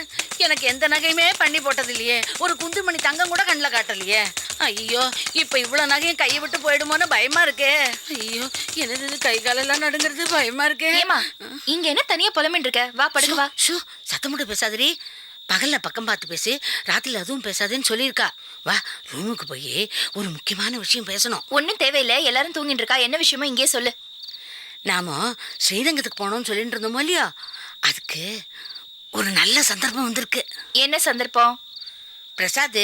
எனக்கு எந்த நகையுமே பண்ணி போட்டது இல்லையே, ஒரு குந்துமணி தங்கம் கூட கண்ணில் காட்டலையே. ஐயோ, இப்போ இவ்வளோ நகையும் கையை விட்டு போயிடுமோன்னு பயமா இருக்கே. ஐயோ, என்னது இது, கை காலெல்லாம் நடுங்கிறது, பயமா இருக்கே. ஏமா இங்க என்ன தனியா புலம்பின்னு இருக்க? வா படுக்க வா. ஷூ, சத்தம் போட்டு பேசாதடி. பகல்ல பக்கம் பார்த்து பேசி, ராத்திரில அதுவும் பேசாதேன்னு சொல்லியிருக்கா. வா, ரூமுக்கு போய் ஒரு முக்கியமான விஷயம் பேசணும். ஒன்னும் தேவையில்லை, எல்லாரும் தூங்கிட்டு இருக்கா. என்ன விஷயமோ இங்கே சொல்லு. நாம ஸ்ரீரங்கத்துக்கு போனோம்னு சொல்லிட்டு இருந்தோமோ இல்லையா, அதுக்கு ஒரு நல்ல சந்தர்ப்பம் வந்திருக்கு. என்ன சந்தர்ப்பம்? பிரசாத்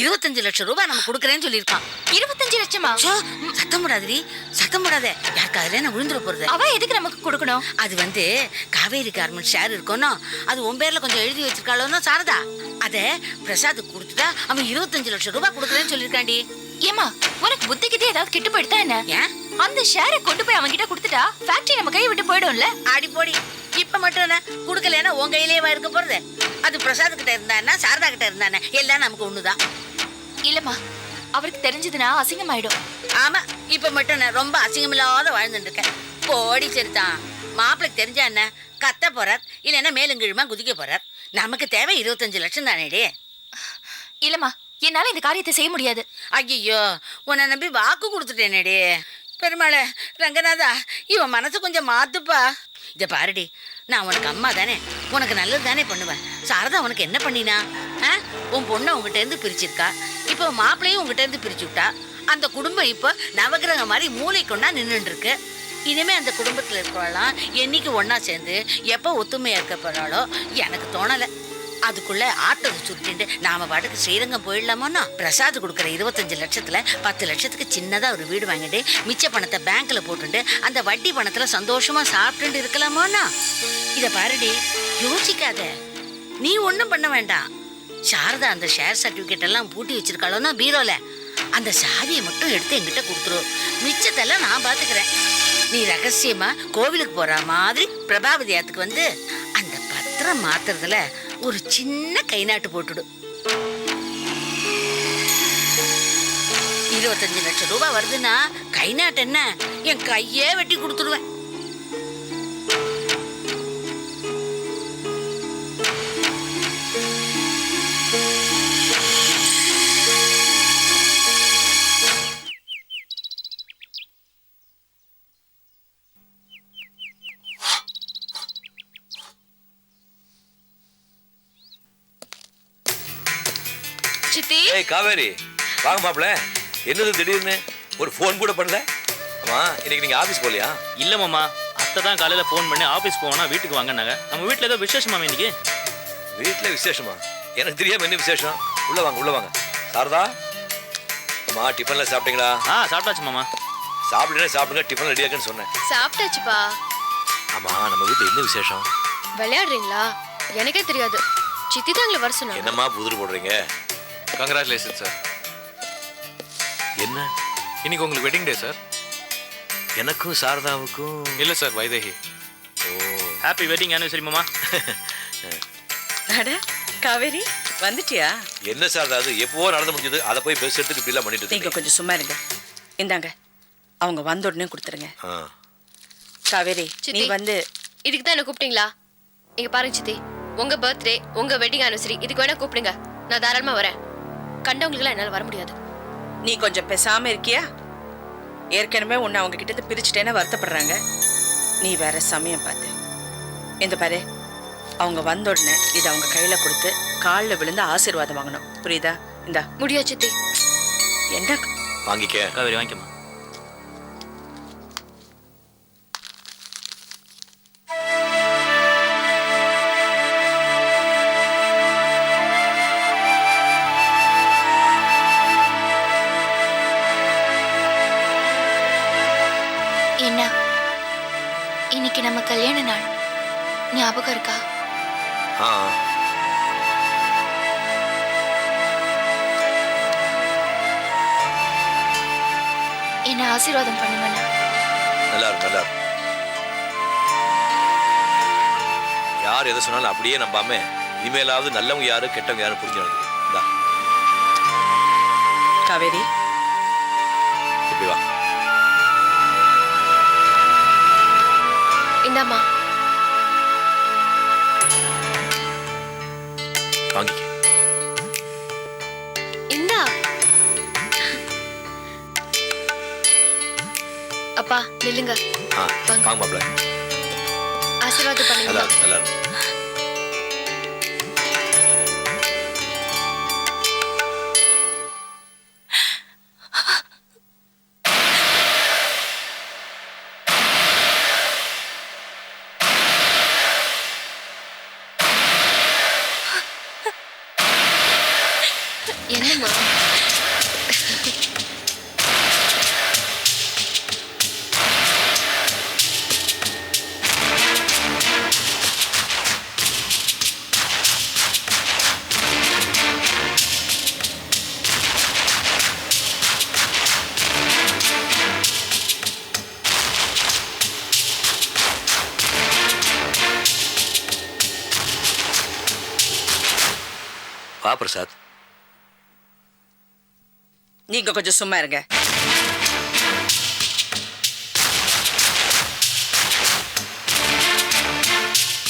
25 லட்சம் ரூபாய் நம்ம கொடுக்குறேன்னு சொல்லியிருக்கான். 25 லட்சமா? சத்தம் போடாதீ, சத்தம் போடாத, யாருக்கு அதுல நான் விழுந்துட போறது. அவ எதுக்கு நமக்கு கொடுக்கணும்? அது காவேரி கார்மெண்ட் ஷேர் இருக்கணும், அது உன் பேர்ல கொஞ்சம் எழுதி வச்சிருக்காளோன்னா சாரதா, அதை பிரசாத்துக்கு கொடுத்துட்டா அவன் 25 லட்சம் ரூபாய் கொடுக்குறேன்னு சொல்லியிருக்காண்டி. ஏமா, உனக்கு புத்திக்கிட்டே ஏதாவது கிட்டு போயிட்டா என்ன? ஏன் அந்த ஷேரை கொண்டு போய் அவன்கிட்ட கொடுத்துட்டா ஃபேக்டரி நம்ம கை விட்டு போயிடும்ல. அடி போடி, இப்ப மட்டும் என்ன கொடுக்கலன்னா உன் கையிலேயே இருக்க போறது. அது பிரசாத் கிட்ட இருந்தானா சாரதா கிட்ட இருந்தானே, எல்லாம் நமக்கு ஒண்ணுதான். இல்லம்மா, அவருக்கு தெரிஞ்சதுன்னா அசிங்கமாயிடும். ஆமா, இப்ப மட்டும் நான் ரொம்ப அசிங்கமில்லாத வாழ்ந்துட்டு இருக்கேன். போடி சரிதான், மாப்பிளைக்கு தெரிஞ்சா என்ன கத்த போறார், இல்லைன்னா மேலும் கீழுமா குதிக்க போறார். நமக்கு தேவை 25 லட்சம் தானேடி. இல்லம்மா, என்னால இந்த காரியத்தை செய்ய முடியாது. ஐயோ, உன்னை நம்பி வாக்கு கொடுத்துட்டேனேடி. பெருமாளே, ரங்கநாதா, இவன் மனசு கொஞ்சம் மாத்துப்பா. இதை பாருடி, நான் உனக்கு அம்மா தானே, உனக்கு நல்லது தானே பண்ணுவேன். சாரதா உனக்கு என்ன பண்ணினா? உன் பொண்ணை உங்ககிட்ட இருந்து பிரிச்சிருக்கா, இப்போ மாப்பிள்ளையும் உங்ககிட்ட இருந்து பிரிச்சு விட்டா. அந்த குடும்பம் இப்போ நவகிரகம் மாதிரி மூளை கொண்டா நின்றுட்டு இருக்கு. இனிமே அந்த குடும்பத்தில் இருக்கிறவெல்லாம் என்னைக்கு ஒன்னா சேர்ந்து எப்போ ஒத்துமையா இருக்க போறாளோ எனக்கு தோணலை. அதுக்குள்ள ஆட்டோவை சுட்டிட்டு நாம பாட்டுக்கு ஸ்ரீரங்கம் போயிடலாமோன்னா, பிரசாத் கொடுக்குற 25 லட்சத்துல 10 லட்சத்துக்கு சின்னதா ஒரு வீடு வாங்கிட்டு மிச்ச பணத்தை பேங்க்ல போட்டுட்டு அந்த வட்டி பணத்துல சந்தோஷமா சாப்பிட்டு இருக்கலாமோன்னா. இத பாருடி, யோசிக்காத, நீ ஒன்றும் பண்ண வேண்டாம். சாரதா அந்த ஷேர் சர்டிபிகேட் எல்லாம் பூட்டி வச்சிருக்காளோன்னா பீரோல, அந்த சாவியை மட்டும் எடுத்து என்கிட்ட கொடுத்துரு, மிச்சத்தெல்லாம் நான் பாத்துக்கிறேன். நீ ரகசியமா கோவிலுக்கு போற மாதிரி பிரபாவதியாத்துக்கு வந்து அந்த பத்திரம் மாத்துறதுல ஒரு சின்ன கை நாட்டு போட்டுடு. 25 லட்சம் ரூபாய் வருதுன்னா கை நாட்டு என்ன, என் கையே வெட்டி கொடுத்துடுவேன். சித்தி, ஏய் காவேரி, வாங்க மாப்பிள்ள. என்னது திடீர்னு ஒரு ஃபோன் கூட பண்ணல? ஆமா, இன்னைக்கு நீங்க ஆபீஸ் போலியா? இல்ல மாமா, அத்தை தான் காலையில ஃபோன் பண்ணி ஆபீஸ் போனா வீட்டுக்கு வாங்கினாங்க. நம்ம வீட்டுல ஏதோ விசேஷமா இன்னைக்கு. வீட்டுல விசேஷமா? எனக்கு தெரியாம என்ன விசேஷம்? உள்ள வாங்க, உள்ள வாங்க. சாரதா, அம்மா டிஃபன்ல சாப்பிட்டீங்களா? சாப்பிட்டாச்சு மாமா. சாப்பிடுங்க, டிஃபன் ரெடியா இருக்குன்னு சொன்னேன். சாப்பிட்டாச்சுப்பா. ஆமா, நம்ம வீட்டுல என்ன விசேஷம்? விளையாடுறீங்களா? எனக்கே தெரியாது, சித்தி தான் எங்களை வர சொன்னாங்க. என்னம்மா புதிர் போடுறீங்க? Congratulation sir. என்ன இன்னைக்கு உங்களுக்கு வெட்டிங் டே சார்? எனக்கும் சாரதாவுக்கும் இல்லை சார், வைதேகி. ஓ, ஹாப்பி வெட்டிங் ஆனிவர்சரி மாமா. அட காவேரி, வந்துட்டியா? என்ன சாரதா, அது எப்பவோ நடந்து முடிஞ்சது, அதை போய் பேசுறதுக்கு இப்படி எல்லாம் பண்ணிட்டு நீங்க இருக்கீங்க. கொஞ்சம் சும்மா இருங்க. இந்தாங்க, அவங்க வந்த உடனே கொடுத்துருங்க. காவேரி, நீ வந்து இதுக்கு தான் என்ன கூப்பிட்டீங்களா? இங்க பாருங்க சித்தி, உங்க பர்த்டே, உங்க வெட்டிங் ஆனிவர்சரி, இதுக்கு வேணா கூப்பிடுங்க, நான் தாராளமா வரேன். கண்டவங்களுக்குலாம் என்னால வர முடியாது. நீ கொஞ்சம் பேசாம இருக்கியா? ஏற்கனவே உன்னை அவங்க கிட்ட இருந்து பிரிச்சுட்டேன்னு வருத்தப்படுறாங்க. நீ வேற சமயம் பார்த்து. இந்த பாரு, அவங்க வந்த உடனே இதை அவங்க கையில கொடுத்து காலில் விழுந்து ஆசீர்வாதம் வாங்கணும், புரியுதா? இந்தா. முடியாது சித்தி. என்ன? வாங்கிக்க காவேரி, வாங்கிக்கமா. என்ன, இன்னைக்கு நம்ம கல்யாண நாள். ஞாபகம் இருக்கா? ஆ என்ன ஆசீர்வாதம் பண்ணுங்கண்ணா. நல்லா இருக்கும், நல்லா இருக்கும். யார் எதை சொன்னாலும் அப்படியே நம்பாம இனிமேலாவது நல்லவங்க யாரு கெட்டவங்க யாரும் புரிஞ்சு நடக்குது. காவேரி, இப்படி வா. இந்தாம்மா. வாங்கிக்க. இந்தா. அப்பா நில்லுங்க. வாங்க மாப்ள. ஆசீர்வாதம் பண்ணுங்க. நல்லா இருக்கு, நல்லா இருக்கு. என்னம்மா? வா பிரசாத். நீங்க கொஞ்சம் சும்மா இருங்க.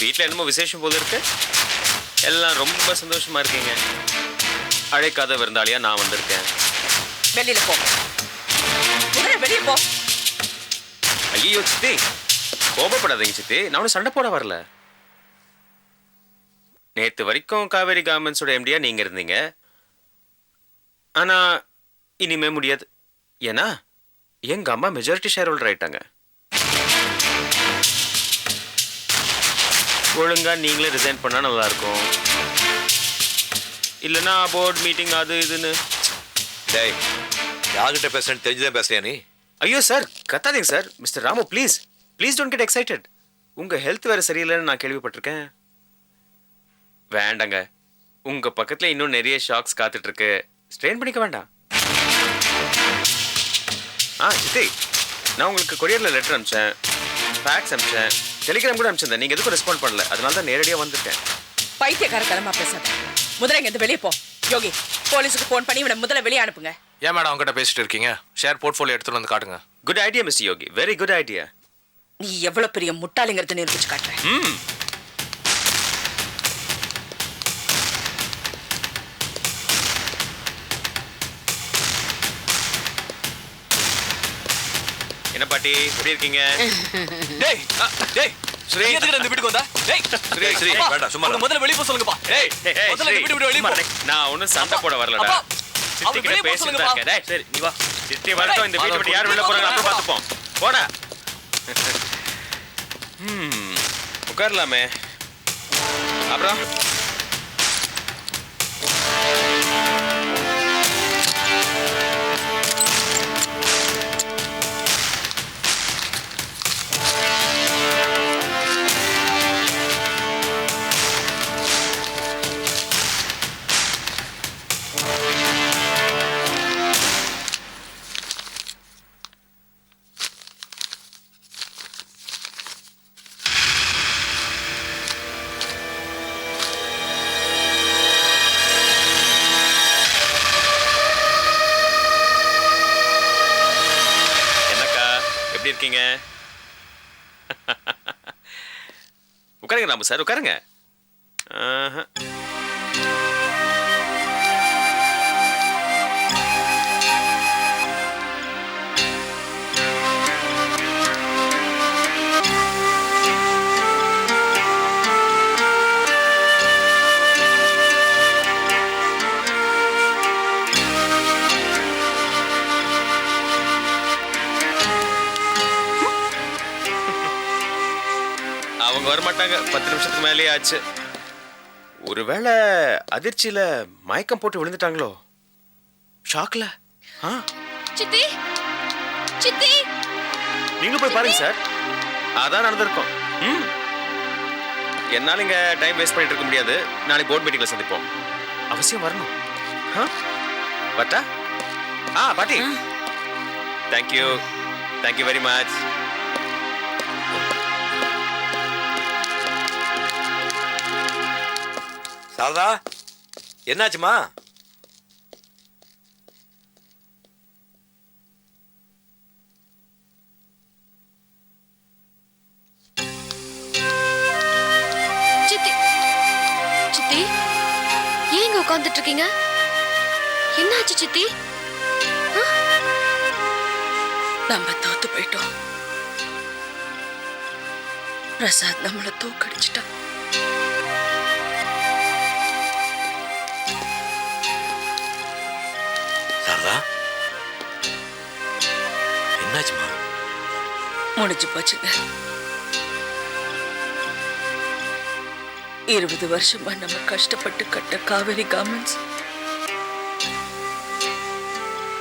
வீட்டில் என்னமோ விசேஷம் போல இருக்கு. எல்லாம் ரொம்ப சந்தோஷமா இருக்கீங்க. அழைக்காத விருந்தாளியா நான் வந்திருக்கேன். வெளியில போ. வெளியே போ. ஐயோ சித்தி, கோபப்படாதீங்க சித்தி. நான் ஒன்றும் சண்டை போட வரல. நேற்று வரைக்கும் காவேரி கார்மெண்ட்ஸோட எம்டியா நீங்க இருந்தீங்க. ஆனா இனிமே முடியாது. ஏன்னா எங்க அம்மா மெஜாரிட்டி ஷேர் ஹோல்டர் ஆயிட்டாங்க. ஒழுங்கா நீங்களே ரிசைன் பண்ணா நல்லா இருக்கும். இல்லைன்னா போர்ட் மீட்டிங் அது இதுன்னு. டேய், யார்கிட்ட பேசுறேன்னு தெரிஞ்சுதான் பேசுறியா நீ? ஐயோ சார், கத்தாதீங்க sir. Mister Ramu please please don't get excited. உங்க ஹெல்த் வேற சரியில்லைன்னு நான் கேள்விப்பட்டிருக்கேன். வேண்டாங்க, உங்க பக்கத்துல இன்னும் நிறைய ஷாக்ஸ் காத்துட்டு இருக்கு. ஸ்ட்ரெயின் பண்ணிக்க வேண்டாம். சித்தி, நான் உங்களுக்கு கொரியர்ல லெட்டர் அனுப்பிச்சேன், ஃபேக்ஸ் அனுப்பிச்சேன், டெலிகிராம் கூட அனுப்பிச்சிருந்தேன். நீங்க எதுக்கும் ரெஸ்பாண்ட் பண்ணல. அதனால தான் நேரடியாக வந்திருக்கேன். பைத்தியக்கார தரமா பேசாத. முதல்ல இங்க இருந்து வெளியே போ. யோகி, போலீஸுக்கு போன் பண்ணி இவனை முதல்ல வெளியே அனுப்புங்க. ஏன் மேடம் அவங்ககிட்ட பேசிட்டு இருக்கீங்க? ஷேர் போர்ட்ஃபோலியோ எடுத்துட்டு வந்து காட்டுங்க. குட் ஐடியா மிஸ்டர் யோகி, வெரி குட் ஐடியா. நீ எவ்வளவு பெரிய முட்டாளிங்கிறத நிரூபிச்சு காட்டுறேன். என்ன பாட்டி, எப்படி இருக்கீங்க? டேய் டேய் ஸ்ரீ, எதுக்கு இந்த வீட்டுக்கு வந்தா? டேய் ஸ்ரீ ஸ்ரீ, வேண்டாம் சும்மா முதல்ல வெளிய போ சொல்லுங்கப்பா. டேய் முதல்ல இந்த வீட்டு விட்டு வெளிய போ. நான் ஒண்ணும் சண்டை போட வரலடா. சித்தி கிட்ட பேசிட்டு இருக்கேன். டேய் சரி நீ வா. சித்தி வரட்டும். இந்த வீட்டை விட்டு யார் வெளிய போறாங்க அப்ப பாத்துப்போம். போடா. உட்காரலாமே. அப்புறம் இருக்கீங்க? உட்காருங்க ராமு சார், உட்காருங்க. அவங்க வரமாட்டாங்க. 10 நிமிஷத்துக்கு மேலே ஆச்சு. ஒருவேளை அதிர்ச்சியில மயக்கம் போட்டு விழுந்துட்டாங்களோ? ஷாக்ல? சித்தி சித்தி, நீங்களும் போய் பாருங்க சார். அதான் நடந்திருக்கும். என்னால் இங்கே டைம் வேஸ்ட் பண்ணிட்டு இருக்க முடியாது. நாளைக்கு போர்ட் மீட்டிங்கில் சந்திப்போம். அவசியம் வரணும். பட்டா பாட்டி. Thank you thank you very much. Sarada, என்னாச்சுமா? சித்தி சித்தி ஏங்க உட்கார்ந்துட்டு இருக்கீங்க? என்னாச்சு சித்தி? நம்ம தோத்து போயிட்டோம். பிரசாத் நம்மளை தூக்கடிச்சிட்டான். சாரதா, என்னாச்சுமா? முடிஞ்சு போச்சுங்க. 20 வருஷமா நம்ம கஷ்டப்பட்டு கட்ட காவேரி கார்மெண்ட்ஸ்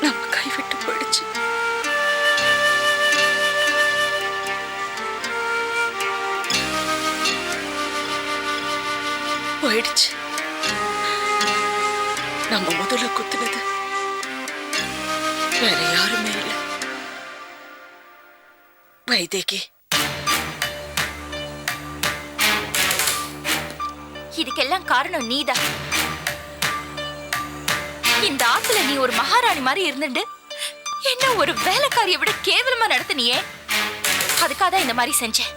நம்ம கைவிட்டு போயிடுச்சு. போயிடுச்சு. நம்ம முதல்ல குத்துனது வேற யாருமே இல்லை, வைதேகி. இதுக்கெல்லாம் காரணம் நீதான். இந்த ஆத்துல நீ ஒரு மகாராணி மாதிரி இருந்துட்டு என்ன ஒரு வேலைக்காரியை விட கேவலமா நடத்தினியே, அதுக்காக தான் இந்த மாதிரி செஞ்சேன்.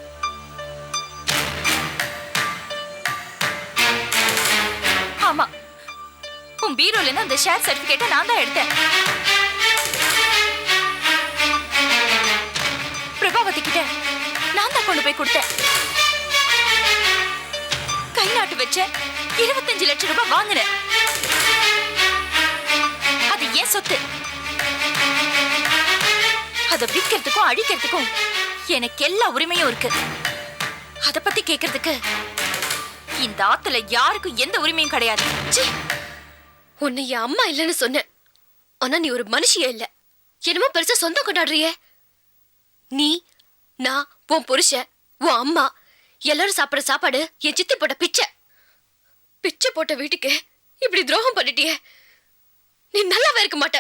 ஆமா, உன் பீரோல இருந்து அந்த ஷேர் சர்டிபிகேட்டை நான் தான் எடுத்தேன். பிரபாவதி கிட்ட நான் தான் கொண்டு போய் கொடுத்தேன். கை நாட்டு வச்ச 25 லட்சம் ரூபாய் வாங்கினேன். அது ஏன் சொத்து. அதை விற்கிறதுக்கும் அழிக்கிறதுக்கும் எனக்கு எல்லா உரிமையும் இருக்கு. அத பத்தி கேட்கறதுக்கு இந்த ஆத்துல யாருக்கும் எந்த உரிமையும் கிடையாது. உன்னை என் அம்மா இல்லைன்னு சொன்னேன், ஆனா நீ ஒரு மனுஷியே இல்ல. என்னமோ பெருசா சொந்தம் கொண்டாடுறியே. நீ, நான், உன் புருஷன், உன் அம்மா எல்லாரும் சாப்பிட சாப்பாடு என் சித்தி போட்ட பிச்சை. பிச்சை போட்ட வீட்டுக்கு இப்படி துரோகம் பண்ணிட்டியே, நீ நல்லாவே இருக்க மாட்ட.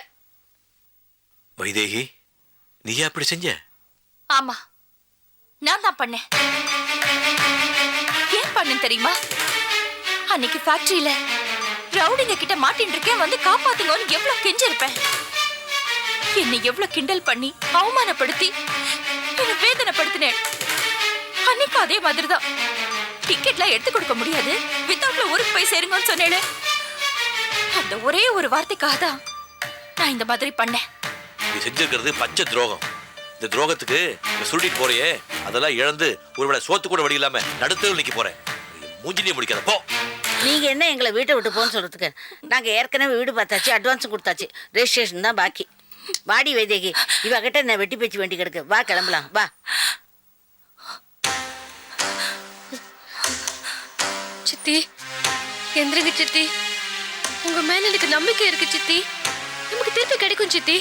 வைதேகி, நீ அப்படி செஞ்ச? ஆமா, நான் தான் பண்ணேன். ஏன் பண்ணேன் தெரியுமா? அன்னைக்கு ஃபேக்டரியில ரவுடிங்க கிட்ட மாட்டின்னு இருக்கேன், வந்து காப்பாத்துங்கன்னு எவ்வளவு கெஞ்சிருப்பேன். என்னை எவ்வளவு கிண்டல் பண்ணி அவமானப்படுத்தி என்னை வேதனைப்படுத்தினேன். அன்னைக்கு அதே மாதிரிதான். டிக்கெட்லாம் எடுத்து கொடுக்க முடியாது, வித்தவுட்ல ஊருக்கு போய் சேருங்கன்னு சொன்னேன். அந்த ஒரே ஒரு வார்த்தைக்காக தான் நான் இந்த மாதிரி பண்ணேன். நீ செஞ்சிருக்கிறது பச்சை துரோகம். இந்த துரோகத்துக்கு சுருட்டிட்டு போறியே, அதெல்லாம் இழந்து ஒருவேளை சோத்து கூட வழி இல்லாம நடுத்தல் நிக்க போறேன். மூஞ்சினியே முடிக்காத போ. நீங்க என்ன எங்களை வீட்டை விட்டு போன்னு சொல்றதுக்கு? நாங்க ஏற்கனவே வீடு பார்த்தாச்சு, அட்வான்ஸும் கொடுத்தாச்சு, ரெஜிஸ்ட்ரேஷன் தான் பாக்கி. வாடி வைதேகி, இவகிட்ட என்ன வெட்டி பேச்சு வேண்டி கிடக்கு. வா கிளம்பலாம், வா. சித்தி எந்திரங்க சித்தி, உங்க மேல எனக்கு நம்பிக்கை இருக்கு சித்தி. நமக்கு திருப்பி கிடைக்கும் சித்தி.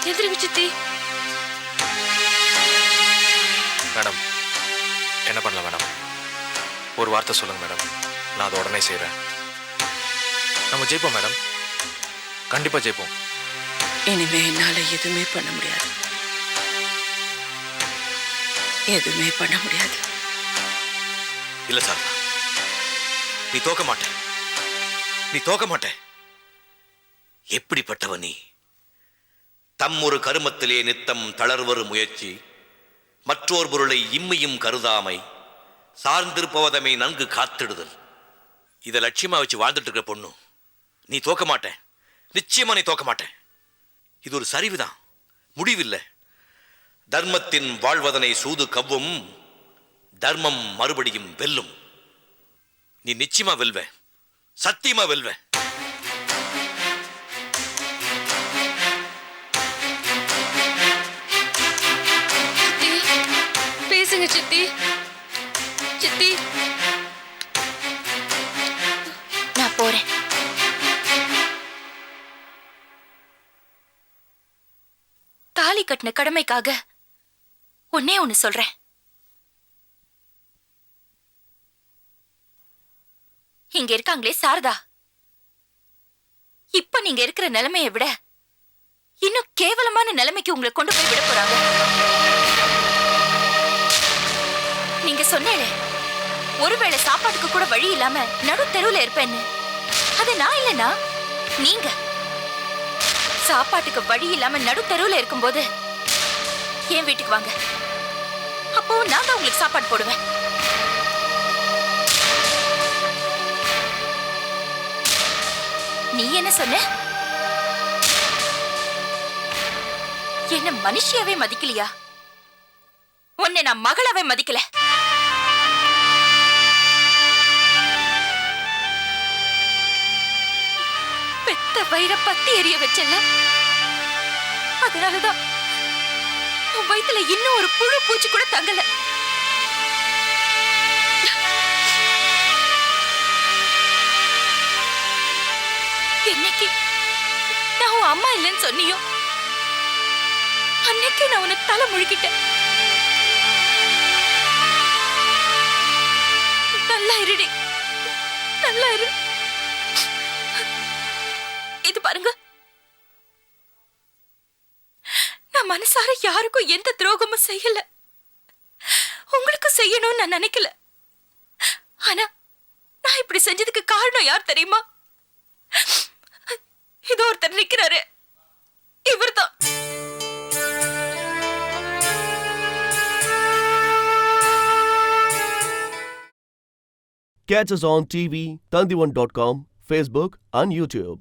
எந்திரங்க சித்தி. மேடம், என்ன பண்ணலாம் மேடம்? ஒரு வார்த்தை சொல்லுங்க மேடம், நான் அதை உடனே செய்கிறேன். நம்ம ஜெயிப்போம் மேடம், கண்டிப்பாக ஜெயிப்போம். இனிமே என்னால எதுவுமே பண்ண முடியாது, எதுவுமே பண்ண முடியாது. இல்ல சார், நீ தோக்க மாட்ட, நீ தோக்க மாட்ட. எப்படிப்பட்டவ நீ? தம் ஒரு கருமத்திலே நித்தம் தளர்வரு முயற்சி, மற்றோர் பொருளை இம்மையும் கருதாமை, சார்ந்திருப்பவதமை நன்கு காத்திடுதல். இதை லட்சியமா வச்சு வாழ்ந்துட்டு இருக்கிற பொண்ணு, நீ தோக்க மாட்ட, நிச்சயமா நீ தோக்க மாட்ட. இது ஒரு சரிவுதான், முடிவில்லை. தர்மத்தின் வாழ்வதனை சூது கவ்வும், தர்மம் மறுபடியும் வெல்லும். நீ நிச்சயமா வெல்வ, சத்தியமா வெல்வ. பேசுங்க சித்தி. சித்தி, நான் போறேன். தாலி கட்டின கடமைக்காக ஒன்னே ஒன்னு சொல்றேன். இங்க இருக்காங்களே சாரதா, இப்ப நீங்க இருக்கிற நிலைமையை விட இன்னும் கேவலமான நிலைமைக்கு உங்களை கொண்டு போய் விட போறாங்க. நீங்க சொன்னேனே, ஒருவேளை சாப்பாட்டுக்கு கூட வழி இல்லாம நடு தெருவுல இருப்பேன்னு. அது நான் இல்லைன்னா நீங்க. சாப்பாட்டுக்கு வழி இல்லாம நடு தெருவுல இருக்கும்போது என் வீட்டுக்கு வாங்க, அப்போ நான் தான் உங்களுக்கு சாப்பாடு போடுவேன். நீ என்ன சொன்ன? என்ன மனுஷியாவே மதிக்கலையா? உன்னை நான் மகளாவே மதிக்கல. பெத்த வயிற பத்தி எரிய வச்சல, அதனாலதான் உன் வயித்துல இன்னும் ஒரு புழு பூச்சி கூட தங்கல. என்னைக்கு நான் உன் அம்மா இல்லைன்னு சொன்னியோ அன்னைக்கு நான் உன்னை தலை முழுக்கிட்டேன். நல்லா இருடி, நல்லா இரு. இது பாருங்க, நான் மனசார யாருக்கும் எந்த துரோகமும் செய்யல, உங்களுக்கு செய்யணும்னு நான் நினைக்கல. ஆனா நான் இப்படி செஞ்சதுக்கு காரணம் யார் தெரியுமா? இதோ ஒருத்தர் நிக்கிறாரு, இவர்தான். Catch us on TV, Tandivan.com, Facebook and YouTube.